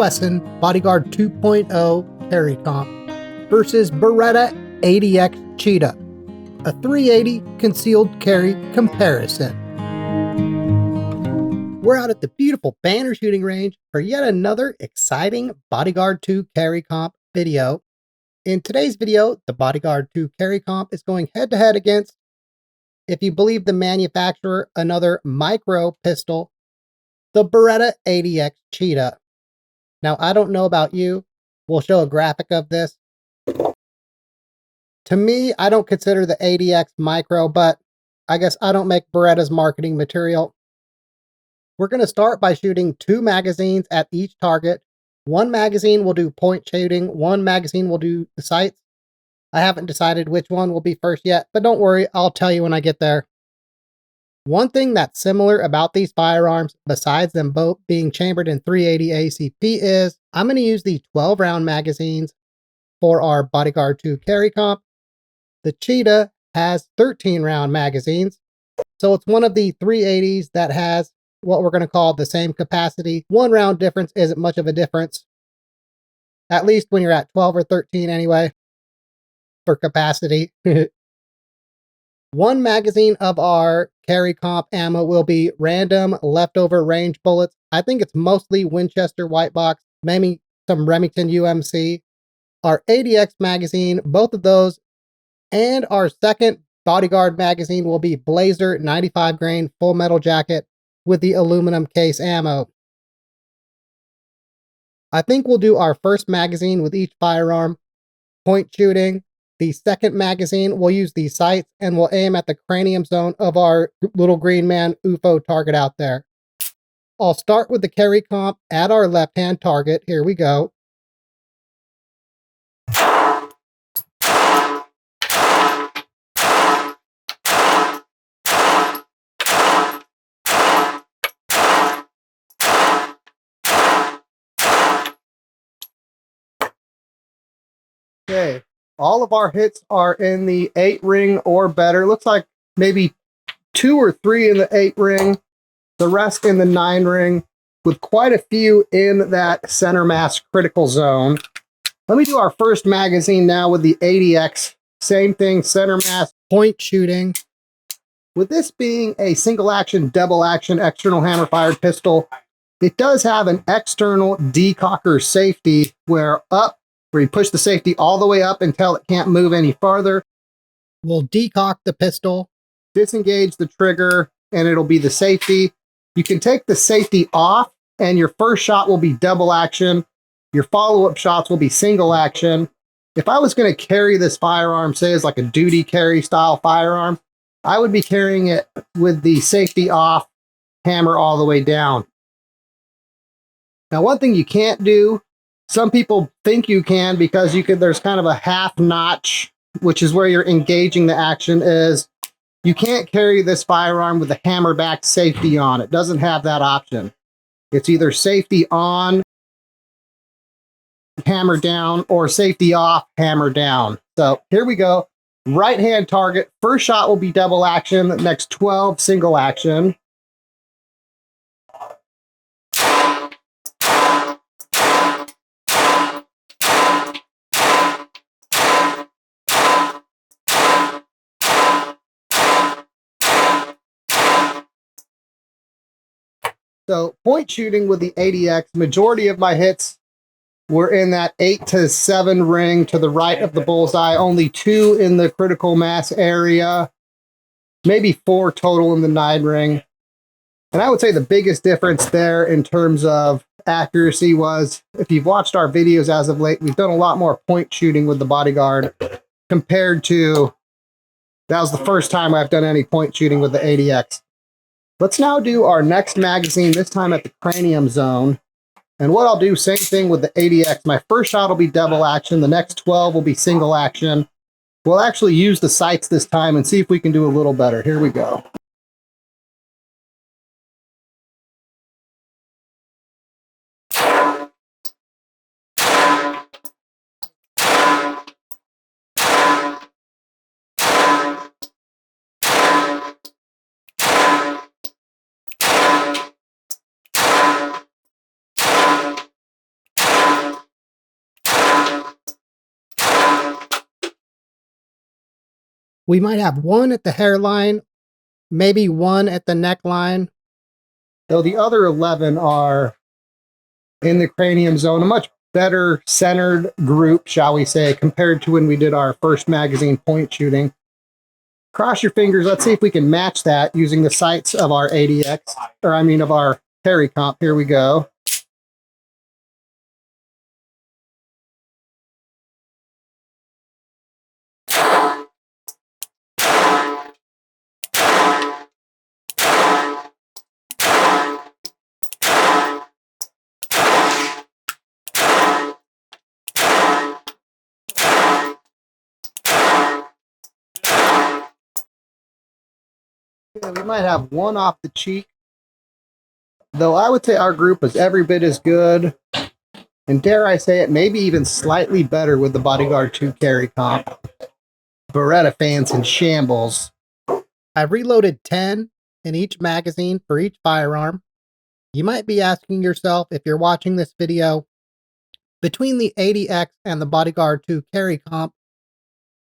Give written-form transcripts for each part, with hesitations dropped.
Wesson Bodyguard 2.0 carry comp versus Beretta 80X Cheetah, a 380 concealed carry comparison. We're out at the beautiful Banner shooting range for yet another exciting Bodyguard 2 carry comp video. In today's video, the Bodyguard 2 carry comp is going head to head against, if you believe the manufacturer, another micro pistol, the Beretta 80X Cheetah. Now, I don't know about you. We'll show a graphic of this. To me, I don't consider the 80X micro, but I guess I don't make Beretta's marketing material. We're going to start by shooting 2 magazines at each target. One magazine will do point shooting, one magazine will do the sights. I haven't decided which one will be first yet, but don't worry, I'll tell you when I get there. One thing that's similar about these firearms, besides them both being chambered in 380 ACP, is I'm going to use the 12-round magazines for our Bodyguard 2 carry comp. The Cheetah has 13-round magazines, so it's one of the 380s that has what we're going to call the same capacity. 1 round difference isn't much of a difference, at least when you're at 12 or 13 anyway, for capacity. 1 magazine of our carry comp ammo will be random leftover range bullets. I think it's mostly Winchester white box, maybe some Remington UMC. Our 80X magazine, both of those, and our second Bodyguard magazine will be Blazer 95 grain full metal jacket with the aluminum case ammo. I think we'll do our first magazine with each firearm, point shooting. The second magazine, we'll use the sights and we'll aim at the cranium zone of our little green man UFO target out there. I'll start with the carry comp at our left-hand target. Here we go. Okay, all of our hits are in the 8 ring or better. Looks like maybe 2 or 3 in the 8 ring, the rest in the 9 ring, with quite a few in that center mass critical zone. Let me do our first magazine now with the 80X. Same thing, center mass, point shooting. With this being a single action, double action, external hammer fired pistol, it does have an external decocker safety where you push the safety all the way up until it can't move any farther. We'll decock the pistol, disengage the trigger, and it'll be the safety. You can take the safety off, and your first shot will be double action. Your follow-up shots will be single action. If I was going to carry this firearm, say as like a duty carry style firearm, I would be carrying it with the safety off, hammer all the way down. Now, one thing you can't do, some people think you can because there's kind of a half notch, which is where you're engaging the action, is you can't carry this firearm with the hammer back safety on. It doesn't have that option. It's either safety on, hammer down, or safety off, hammer down. So here we go. Right hand target. First shot will be double action. The next 12 single action. So point shooting with the 80X, majority of my hits were in that 8 to 7 ring to the right of the bullseye, only 2 in the critical mass area, maybe 4 total in the 9 ring. And I would say the biggest difference there in terms of accuracy was, if you've watched our videos as of late, we've done a lot more point shooting with the Bodyguard compared to, that was the first time I've done any point shooting with the 80X. Let's now do our next magazine, this time at the cranium zone. And what I'll do, same thing with the 80X. My first shot will be double action. The next 12 will be single action. We'll actually use the sights this time and see if we can do a little better. Here we go. We might have one at the hairline, maybe one at the neckline, though the other 11 are in the cranium zone, a much better centered group, shall we say, compared to when we did our first magazine point shooting. Cross your fingers. Let's see if we can match that using the sights of our ADX, or I mean of our carry comp. Here we go. Yeah, we might have one off the cheek, though I would say our group is every bit as good, and dare I say it, maybe even slightly better with the Bodyguard 2 carry comp. Beretta fans in shambles. I've reloaded 10 in each magazine for each firearm. You might be asking yourself, if you're watching this video, between the 80X and the Bodyguard 2 carry comp,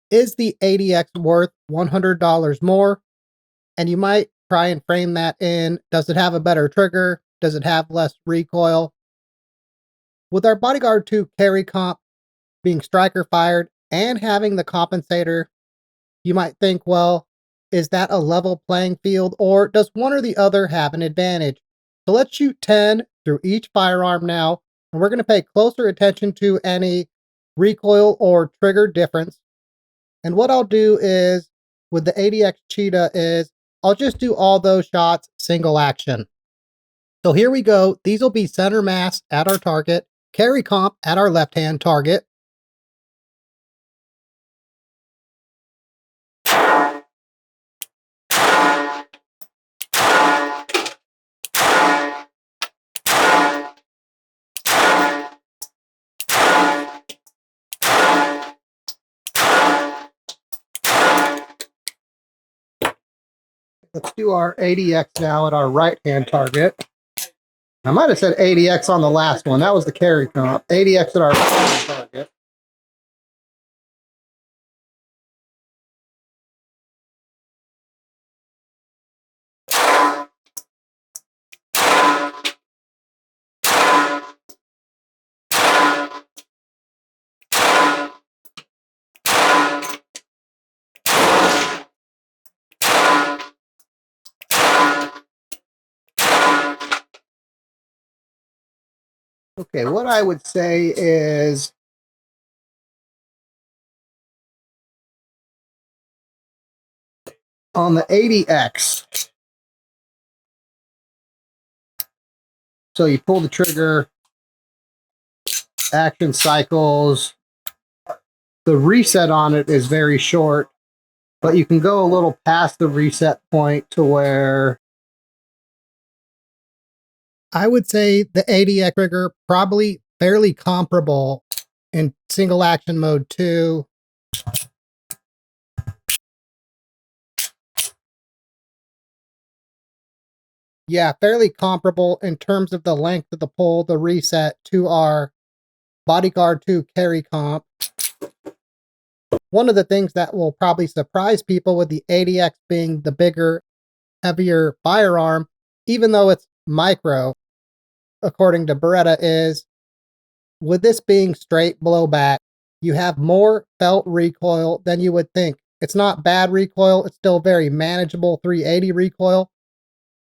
is the 80X worth $100 more? And you might try and frame that in, does it have a better trigger? Does it have less recoil? With our Bodyguard 2 carry comp being striker fired and having the compensator, you might think, well, is that a level playing field, or does one or the other have an advantage? So let's shoot 10 through each firearm now, and we're going to pay closer attention to any recoil or trigger difference. And what I'll do is, with the 80X Cheetah, is I'll just do all those shots single action. So here we go. These will be center mass at our target, carry comp at our left-hand target. Let's do our 80X now at our right-hand target. I might have said 80X on the last one. That was the carry comp. 80X at our right-hand target. Okay, what I would say is on the 80X, so you pull the trigger, action cycles, the reset on it is very short, but you can go a little past the reset point to where I would say the 80X trigger probably fairly comparable in single action mode 2. Yeah, fairly comparable in terms of the length of the pull, the reset, to our Bodyguard 2 carry comp. One of the things that will probably surprise people with the 80X being the bigger, heavier firearm, even though it's micro, according to Beretta, is with this being straight blowback, you have more felt recoil than you would think. It's not bad recoil, it's still very manageable 380 recoil,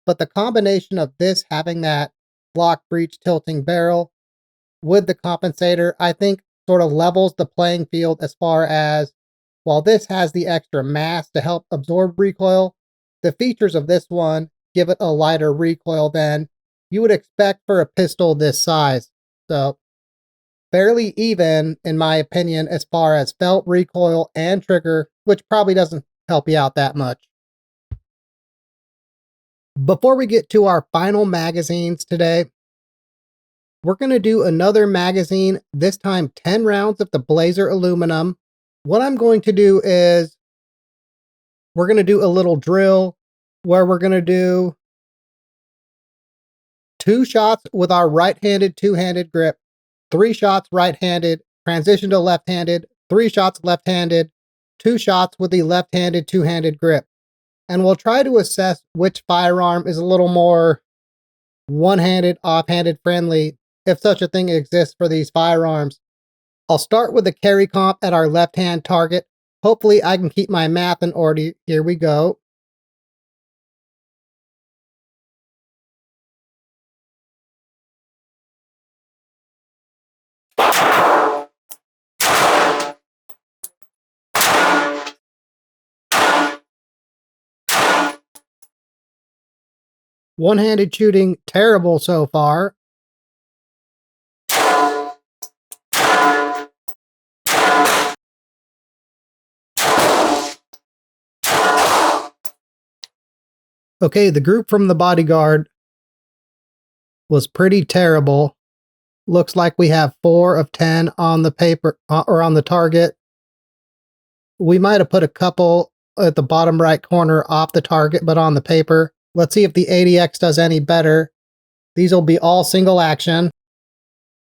but the combination of this having that block breech tilting barrel with the compensator, I think sort of levels the playing field as far as, while this has the extra mass to help absorb recoil, the features of this one give it a lighter recoil than you would expect for a pistol this size. So fairly even, in my opinion, as far as felt recoil and trigger, which probably doesn't help you out that much. Before we get to our final magazines today, we're going to do another magazine, this time 10 rounds of the Blazer aluminum. What I'm going to do is we're going to do a little drill where we're going to do 2 shots with our right-handed two-handed grip, 3 shots right-handed, transition to left-handed, 3 shots left-handed, 2 shots with the left-handed two-handed grip. And we'll try to assess which firearm is a little more one-handed, off-handed friendly, if such a thing exists for these firearms. I'll start with the carry comp at our left-hand target. Hopefully I can keep my math in order. Here we go. One-handed shooting, terrible so far. Okay, the group from the Bodyguard was pretty terrible. Looks like we have 4 of 10 on the paper or on the target. We might have put a couple at the bottom right corner off the target, but on the paper. Let's see if the 80X does any better. These will be all single action.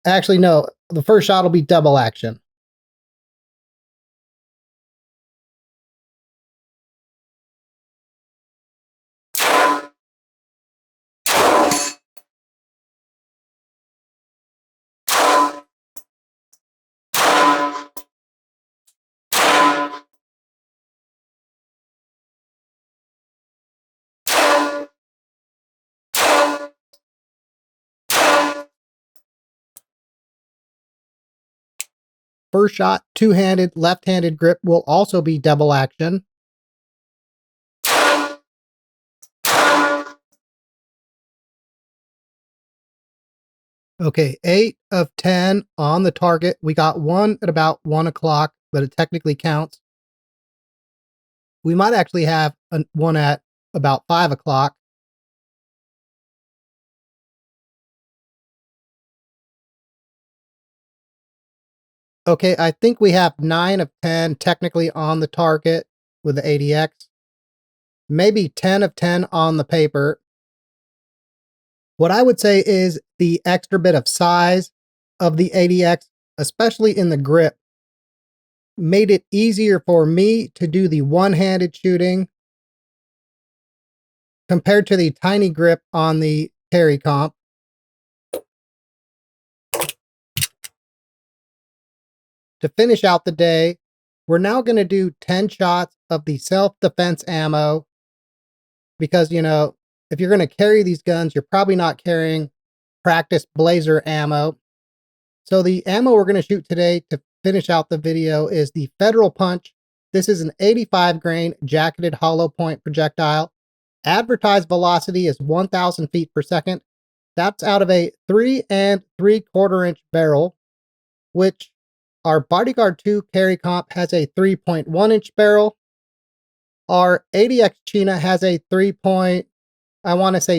Actually, no, the first shot will be double action. First shot, two-handed, left-handed grip will also be double action. Okay, 8 of 10 on the target. We got one at about 1 o'clock, but it technically counts. We might actually have one at about 5 o'clock. Okay, I think we have 9 of 10 technically on the target with the 80X. Maybe 10 of 10 on the paper. What I would say is the extra bit of size of the 80X, especially in the grip, made it easier for me to do the one-handed shooting compared to the tiny grip on the carry comp. To finish out the day, we're now going to do 10 shots of the self-defense ammo because, you know, if you're going to carry these guns, you're probably not carrying practice blazer ammo. So the ammo we're going to shoot today to finish out the video is the Federal Punch. This is an 85 grain jacketed hollow point projectile. Advertised velocity is 1,000 feet per second. That's out of a 3 3/4 inch barrel, which our Bodyguard 2 carry comp has a 3.1 inch barrel. Our 80X Cheetah has a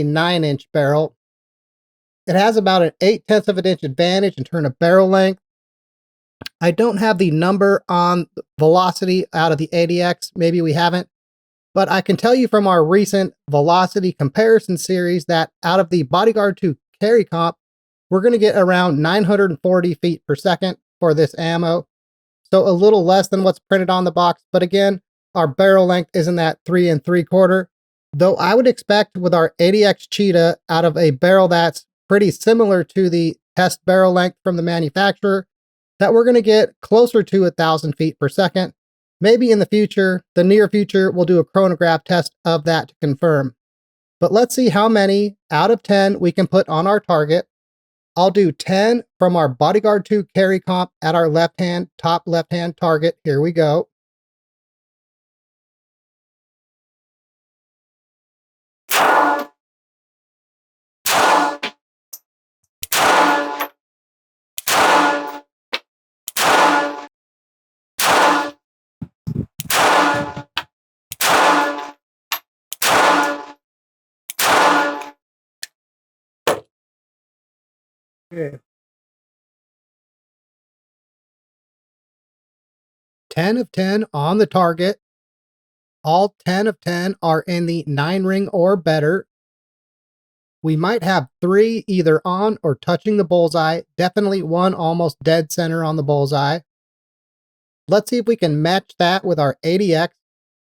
9 inch barrel. It has about an 0.8 of an inch advantage in terms of barrel length. I don't have the number on the velocity out of the 80X. Maybe we haven't. But I can tell you from our recent velocity comparison series that out of the Bodyguard 2 carry comp, we're going to get around 940 feet per second for this ammo. So a little less than what's printed on the box. But again, our barrel length isn't that 3 3/4. Though I would expect with our 80X Cheetah out of a barrel that's pretty similar to the test barrel length from the manufacturer, that we're going to get closer to 1,000 feet per second. Maybe in the future, the near future, we'll do a chronograph test of that to confirm. But let's see how many out of 10 we can put on our target. I'll do 10 from our Bodyguard 2 carry comp at our top left-hand target. Here we go. Okay. 10 of 10 on the target. All 10 of 10 are in the 9 ring or better. We might have 3 either on or touching the bullseye. Definitely one almost dead center on the bullseye. Let's see if we can match that with our 80X.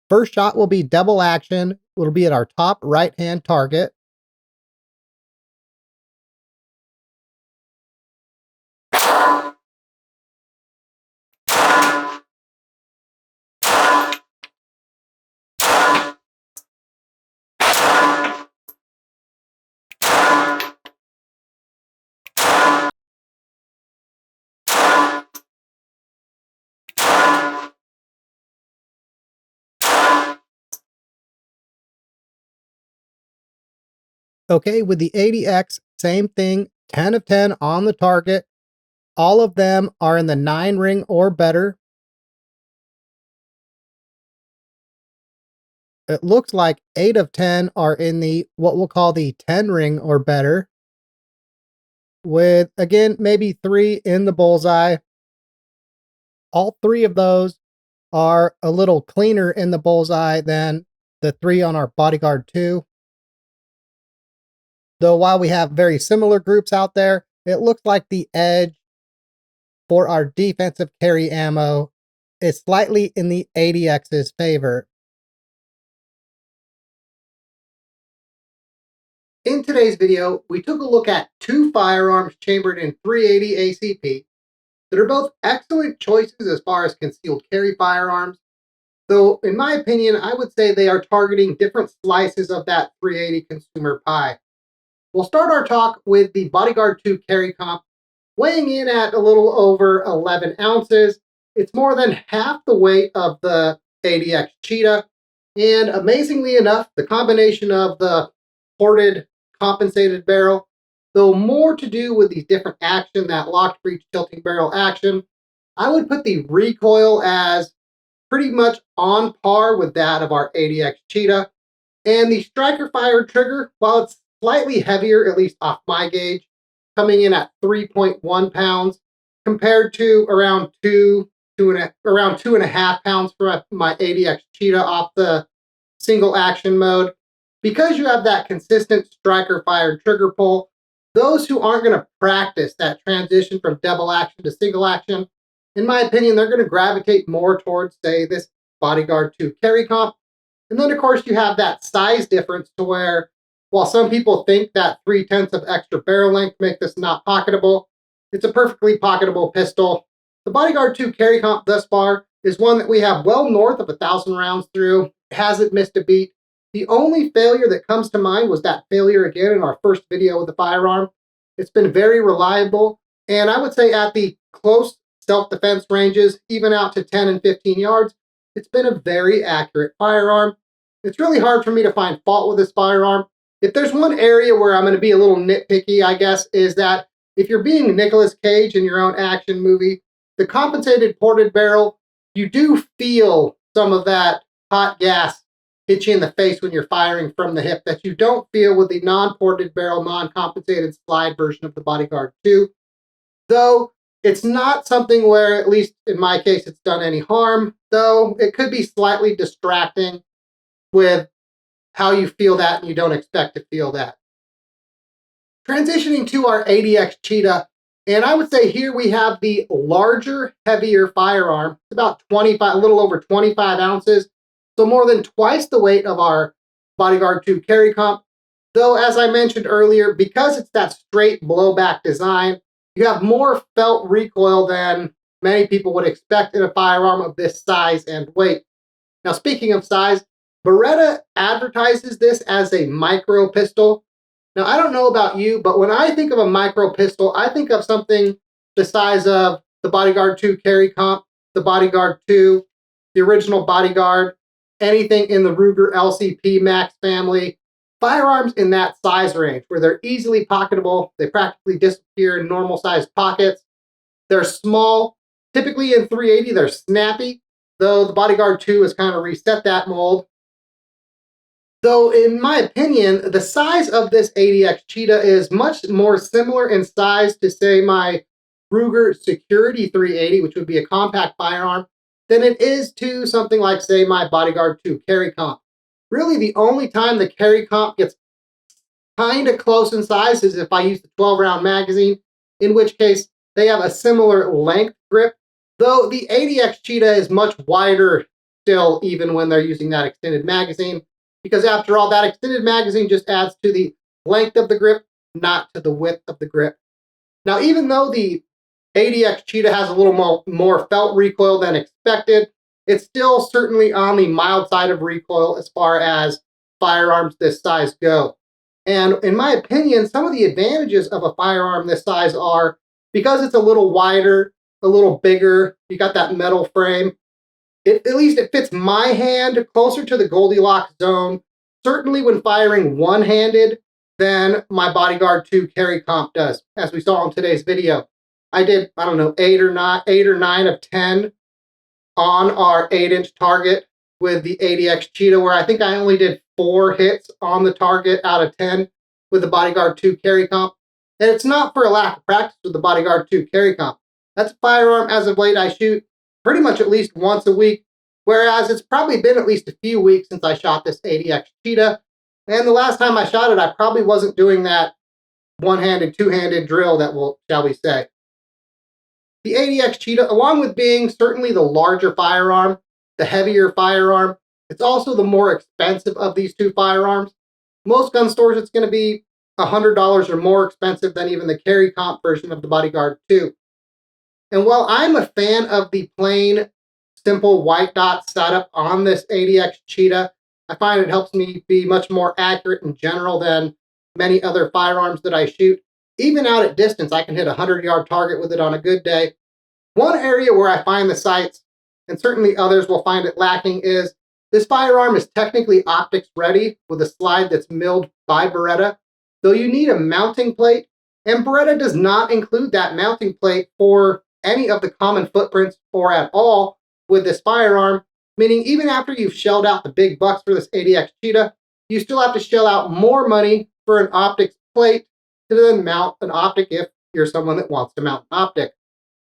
First shot will be double action. It'll be at our top right-hand target. Okay, with the 80X, same thing, 10 of 10 on the target. All of them are in the 9 ring or better. It looks like 8 of 10 are in the what we'll call the 10 ring or better, with again maybe 3 in the bullseye. All 3 of those are a little cleaner in the bullseye than the 3 on our Bodyguard 2. Though while we have very similar groups out there, it looks like the edge for our defensive carry ammo is slightly in the 80X's favor. In today's video, we took a look at 2 firearms chambered in .380 ACP that are both excellent choices as far as concealed carry firearms, though in my opinion, I would say they are targeting different slices of that .380 consumer pie. We'll start our talk with the Bodyguard 2 carry comp, weighing in at a little over 11 ounces. It's more than half the weight of the 80X Cheetah, and amazingly enough, the combination of the ported compensated barrel, though more to do with these different action, that locked breech tilting barrel action, I would put the recoil as pretty much on par with that of our 80X Cheetah. And the striker fire trigger, while it's slightly heavier, at least off my gauge, coming in at 3.1 pounds compared to around around 2.5 pounds for my 80X Cheetah off the single action mode. Because you have that consistent striker fire trigger pull, those who aren't going to practice that transition from double action to single action, in my opinion, they're going to gravitate more towards, say, this Bodyguard 2 carry comp. And then, of course, you have that size difference to where, while some people think that 3/10 of extra barrel length make this not pocketable, it's a perfectly pocketable pistol. The Bodyguard 2 carry comp thus far is one that we have well north of 1,000 rounds through. It hasn't missed a beat. The only failure that comes to mind was that failure again in our first video with the firearm. It's been very reliable, and I would say at the close self-defense ranges, even out to 10 and 15 yards, it's been a very accurate firearm. It's really hard for me to find fault with this firearm. If there's one area where I'm going to be a little nitpicky, I guess, is that if you're being Nicolas Cage in your own action movie, the compensated ported barrel, you do feel some of that hot gas hit you in the face when you're firing from the hip that you don't feel with the non-ported barrel, non-compensated slide version of the Bodyguard 2. Though it's not something where, at least in my case, it's done any harm, though it could be slightly distracting with how you feel that and you don't expect to feel that. Transitioning to our 80X Cheetah, and I would say here we have the larger, heavier firearm. It's about 25, a little over 25 ounces, so more than twice the weight of our Bodyguard 2 carry comp. Though, as I mentioned earlier, because it's that straight blowback design, you have more felt recoil than many people would expect in a firearm of this size and weight. Now, speaking of size, Beretta advertises this as a micro pistol. Now, I don't know about you, but when I think of a micro pistol, I think of something the size of the Bodyguard 2 carry comp, the Bodyguard 2, the original Bodyguard, anything in the Ruger LCP Max family. Firearms in that size range where they're easily pocketable, they practically disappear in normal sized pockets. They're small, typically in .380, they're snappy, though the Bodyguard 2 has kind of reset that mold. Though, in my opinion, the size of this 80X Cheetah is much more similar in size to, say, my Ruger Security 380, which would be a compact firearm, than it is to something like, say, my Bodyguard 2 carry comp. Really, the only time the carry comp gets kind of close in size is if I use the 12-round magazine, in which case they have a similar length grip, Though the 80X Cheetah is much wider still, even when they're using that extended magazine, because after all, that extended magazine just adds to the length of the grip, not to the width of the grip. Now, even though the 80X Cheetah has a little more felt recoil than expected, it's still certainly on the mild side of recoil as far as firearms this size go. And in my opinion, some of the advantages of a firearm this size are because it's a little wider, a little bigger, you got that metal frame. At least it fits my hand closer to the Goldilocks zone, certainly when firing one-handed, than my Bodyguard 2 carry comp does, as we saw in today's video. I did, I don't know, 8 or 9 of 10 on our 8-inch target with the 80X Cheetah, where I think I only did 4 hits on the target out of 10 with the Bodyguard 2 carry comp. And it's not for a lack of practice with the Bodyguard 2 carry comp. That's a firearm as of late I shoot pretty much at least once a week, whereas it's probably been at least a few weeks since I shot this 80X Cheetah. And the last time I shot it, I probably wasn't doing that one-handed, two-handed drill that shall we say. The 80X Cheetah, along with being certainly the larger firearm, the heavier firearm, it's also the more expensive of these two firearms. Most gun stores, it's going to be $100 or more expensive than even the carry comp version of the Bodyguard 2. And while I'm a fan of the plain, simple white dot setup on this 80X Cheetah, I find it helps me be much more accurate in general than many other firearms that I shoot. Even out at distance, I can hit a 100-yard target with it on a good day. One area where I find the sights, and certainly others will find it lacking, is this firearm is technically optics ready with a slide that's milled by Beretta, though you need a mounting plate, and Beretta does not include that mounting plate for any of the common footprints or at all with this firearm, meaning even after you've shelled out the big bucks for this 80X Cheetah, you still have to shell out more money for an optics plate to then mount an optic if you're someone that wants to mount an optic.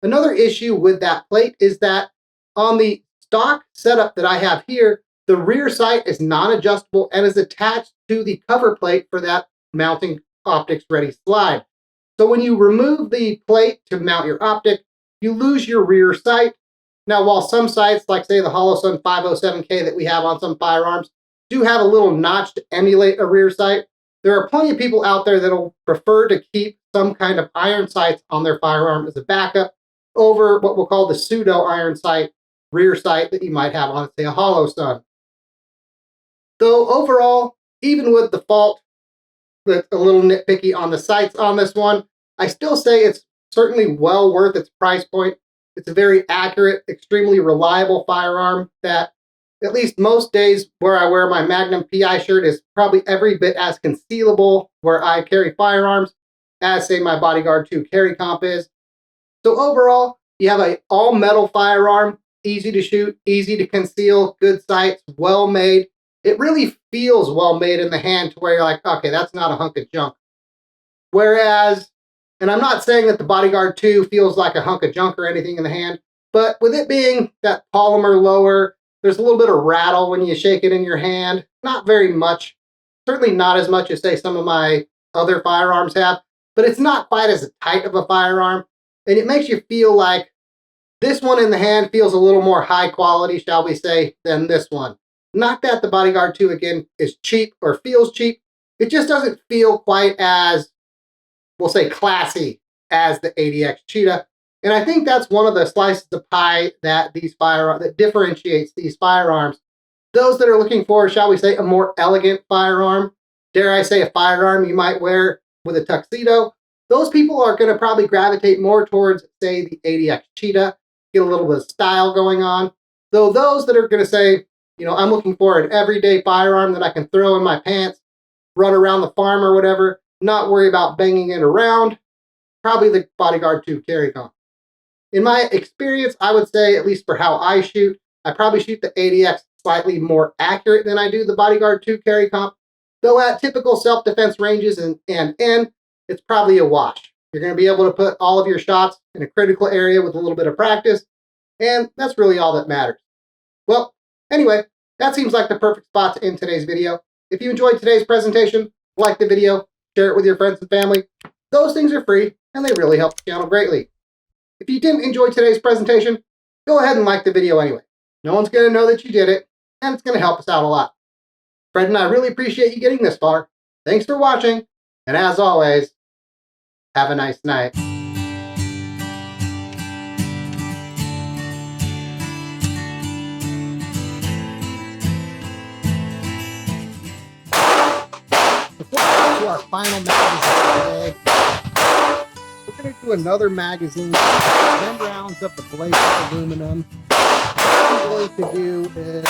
Another issue with that plate is that on the stock setup that I have here, the rear sight is non-adjustable and is attached to the cover plate for that mounting optics ready slide. So when you remove the plate to mount your optic, you lose your rear sight. Now, while some sights, like say the Holosun 507K that we have on some firearms, do have a little notch to emulate a rear sight, there are plenty of people out there that'll prefer to keep some kind of iron sights on their firearm as a backup over what we'll call the pseudo iron sight, rear sight that you might have on, say, a Holosun. Though overall, even with the fault that's a little nitpicky on the sights on this one, I still say it's certainly well worth its price point. It's a very accurate, extremely reliable firearm that, at least most days where I wear my Magnum PI shirt, is probably every bit as concealable where I carry firearms as, say, my Bodyguard 2 carry comp is. So overall, you have an all-metal firearm, easy to shoot, easy to conceal, good sights, well made. It really feels well made in the hand to where you're like, okay, that's not a hunk of junk. Whereas, and I'm not saying that the Bodyguard 2 feels like a hunk of junk or anything in the hand, but with it being that polymer lower, there's a little bit of rattle when you shake it in your hand. Not very much. Certainly not as much as, say, some of my other firearms have, but it's not quite as tight of a firearm. And it makes you feel like this one in the hand feels a little more high quality, shall we say, than this one. Not that the Bodyguard 2, again, is cheap or feels cheap. It just doesn't feel quite as, we'll say, classy as the 80X Cheetah. And I think that's one of the slices of pie that that differentiates these firearms. Those that are looking for, shall we say, a more elegant firearm, dare I say a firearm you might wear with a tuxedo, those people are going to probably gravitate more towards, say, the 80X Cheetah, get a little bit of style going on. Though those that are going to say, you know, I'm looking for an everyday firearm that I can throw in my pants, run around the farm or whatever, not worry about banging it around, probably the Bodyguard 2 carry comp. In my experience, I would say, at least for how I shoot, I probably shoot the 80X slightly more accurate than I do the Bodyguard 2 carry comp, though at typical self-defense ranges and it's probably a wash. You're going to be able to put all of your shots in a critical area with a little bit of practice, and that's really all that matters. Well, anyway, that seems like the perfect spot to end today's video. If you enjoyed today's presentation, like the video, share it with your friends and family. Those things are free, and they really help the channel greatly. If you didn't enjoy today's presentation, go ahead and like the video anyway. No one's going to know that you did it, and it's going to help us out a lot. Fred and I really appreciate you getting this far. Thanks for watching, and as always, have a nice night. Before we get to our final magazine today, we're going to do another magazine, 10 rounds of the Blaze aluminum. What I'm going to do is